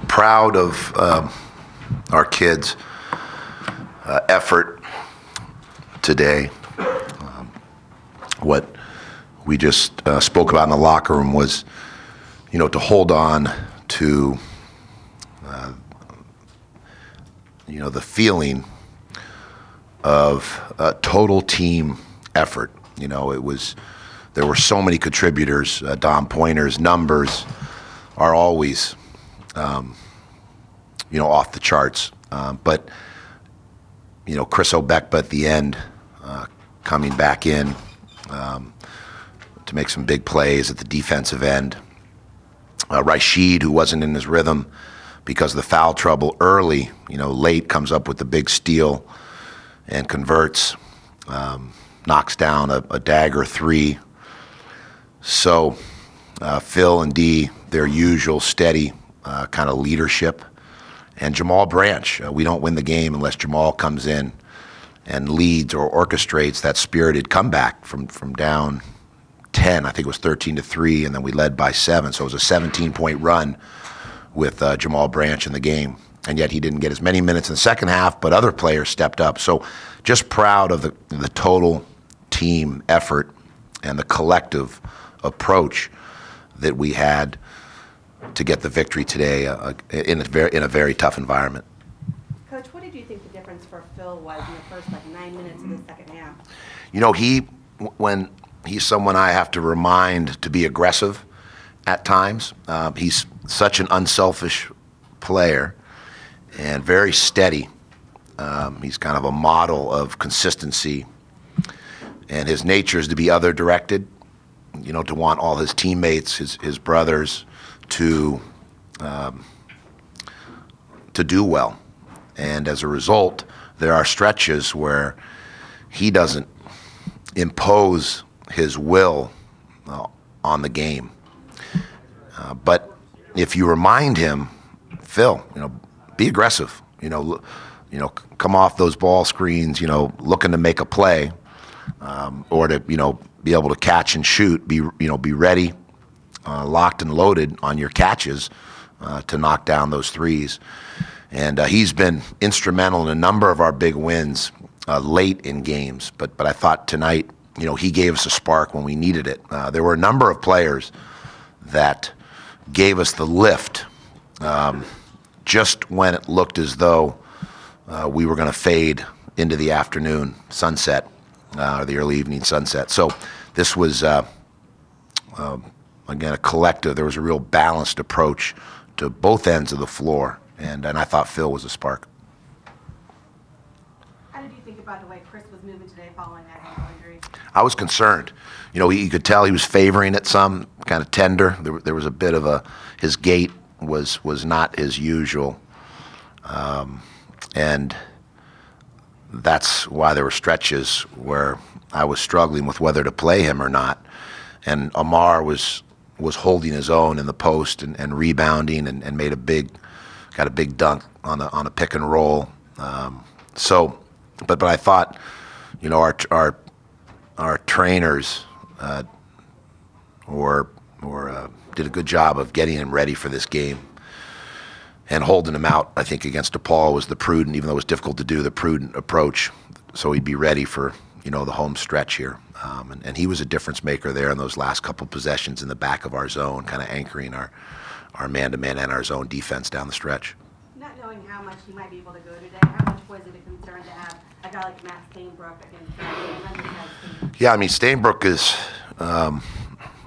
Proud of our kids' effort today. What we just spoke about in the locker room was, to hold on to, the feeling of a total team effort. There were so many contributors. Dom Pointer's numbers are always, off the charts. But Chris Obekba at the end, coming back in to make some big plays at the defensive end. Rashid, who wasn't in his rhythm because of the foul trouble early, late comes up with the big steal and converts, knocks down a dagger three. So Phil and Dee, their usual steady kind of leadership. And Jamal Branch, we don't win the game unless Jamal comes in and leads or orchestrates that spirited comeback from down 10. I think it was 13-3, and then we led by 7. So it was a 17-point run with Jamal Branch in the game. And yet he didn't get as many minutes in the second half, but other players stepped up. So just proud of the total team effort and the collective approach that we had to get the victory today in a very tough environment. Coach, what did you think the difference for Phil was in the first 9 minutes of the second half? When he's someone I have to remind to be aggressive at times. He's such an unselfish player and very steady. He's kind of a model of consistency, and his nature is to be other-directed, to want all his teammates, his brothers, to do well. And as a result, there are stretches where he doesn't impose his will on the game. But if you remind him, Phil, be aggressive. Come off those ball screens, looking to make a play, or to be able to catch and shoot. Be ready, locked and loaded on your catches to knock down those threes. And he's been instrumental in a number of our big wins late in games. But I thought tonight, he gave us a spark when we needed it. There were a number of players that gave us the lift just when it looked as though we were going to fade into the afternoon sunset, or the early evening sunset. So this was, again, a collective. There was a real balanced approach to both ends of the floor, and I thought Phil was a spark. How did you think about the way Chris was moving today following that ankle injury? I was concerned. You could tell he was favoring it some, kind of tender. There was a bit of his gait was not his usual. And that's why there were stretches where I was struggling with whether to play him or not. And Amar was holding his own in the post and rebounding and made got a big dunk on a pick and roll. But I thought, our trainers did a good job of getting him ready for this game and holding him out. I think against DePaul was the prudent, even though it was difficult to do, the prudent approach, so he'd be ready for the home stretch here. And he was a difference maker there in those last couple possessions in the back of our zone, kind of anchoring our man-to-man and our zone defense down the stretch. Not knowing how much he might be able to go today, how much was it a concern to have a guy like Matt Stainbrook against him? Yeah, Stainbrook is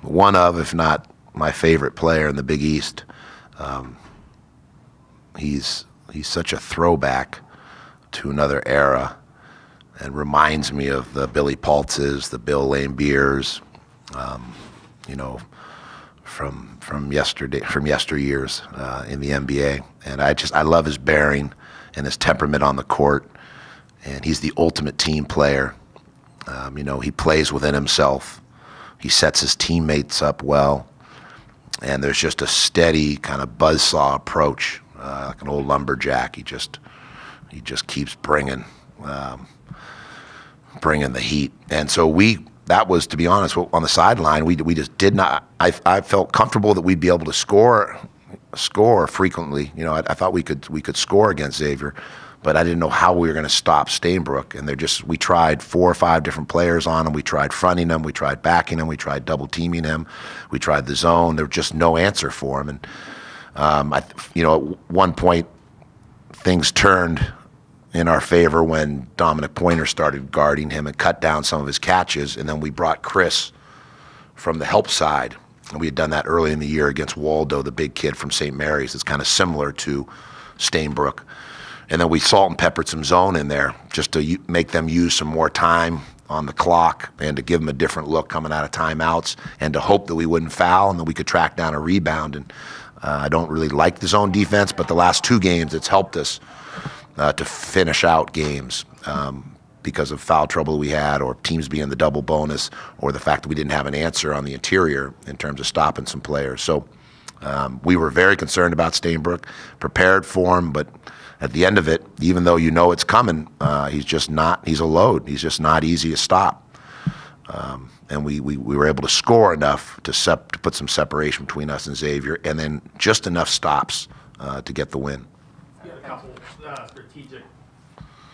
one of, if not my favorite player in the Big East. He's such a throwback to another era, and reminds me of the Billy Paltzes, the Bill Laimbeers, from yesteryears in the NBA. And I love his bearing and his temperament on the court. And he's the ultimate team player. He plays within himself. He sets his teammates up well. And there's just a steady kind of buzzsaw approach, like an old lumberjack. He just keeps bringing the heat. And so that was, to be honest, on the sideline, we just did not. I felt comfortable that we'd be able to score score frequently. You know, I thought we could score against Xavier, but I didn't know how we were going to stop Stainbrook. And we tried 4 or 5 different players on him. We tried fronting him. We tried backing him. We tried double teaming him. We tried the zone. There was just no answer for him. And you know, at one point, things turned in our favor when Dominic Pointer started guarding him and cut down some of his catches. And then we brought Chris from the help side. And we had done that early in the year against Waldo, the big kid from St. Mary's. It's kind of similar to Stainbrook. And then we salt and peppered some zone in there just to make them use some more time on the clock and to give them a different look coming out of timeouts and to hope that we wouldn't foul and that we could track down a rebound. And I don't really like the zone defense, but the last 2 games it's helped us to finish out games because of foul trouble we had, or teams being the double bonus, or the fact that we didn't have an answer on the interior in terms of stopping some players. So we were very concerned about Stainbrook, prepared for him, but at the end of it, even though you know it's coming, he's a load. He's just not easy to stop. And we were able to score enough to put some separation between us and Xavier, and then just enough stops to get the win. You had a couple strategic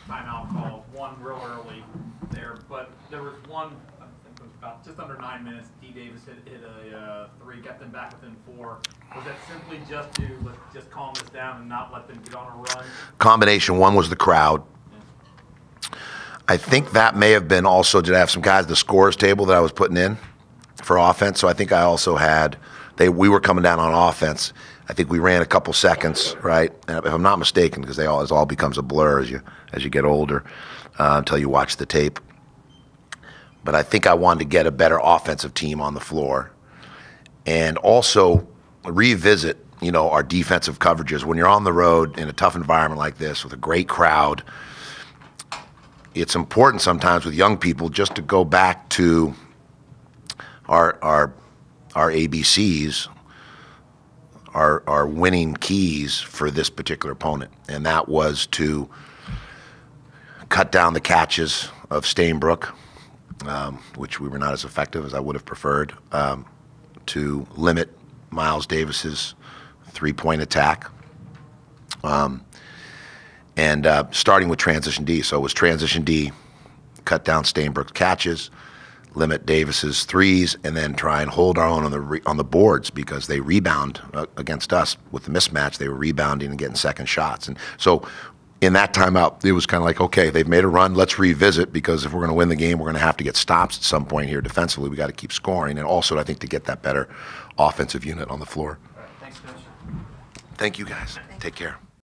timeout calls, one real early there, but there was one, I think it was about just under 9 minutes, D. Davis hit a 3, got them back within 4. Was that simply just to just calm this down and not let them get on a run? Combination. One was the crowd. Yeah. I think that may have been also, did I have some guys at the scores table that I was putting in for offense? So I think I also had, we were coming down on offense. I think we ran a couple seconds, right? And if I'm not mistaken, because it all becomes a blur as you get older until you watch the tape. But I think I wanted to get a better offensive team on the floor and also revisit, you know, our defensive coverages. When you're on the road in a tough environment like this with a great crowd, it's important sometimes with young people just to go back to our ABCs, our winning keys for this particular opponent, and that was to cut down the catches of Stainbrook, which we were not as effective as I would have preferred, to limit Miles Davis's 3-point attack, and starting with transition D. So it was transition D, cut down Stainbrook's catches, limit Davis's 3s, and then try and hold our own on the boards, because they rebound against us with the mismatch. They were rebounding and getting second shots. And so in that timeout, it was kind of like, okay, they've made a run, let's revisit, because if we're going to win the game, we're going to have to get stops at some point here defensively. We got to keep scoring, and also I think to get that better offensive unit on the floor. All right, thanks, Coach. Thank you, guys. Take care.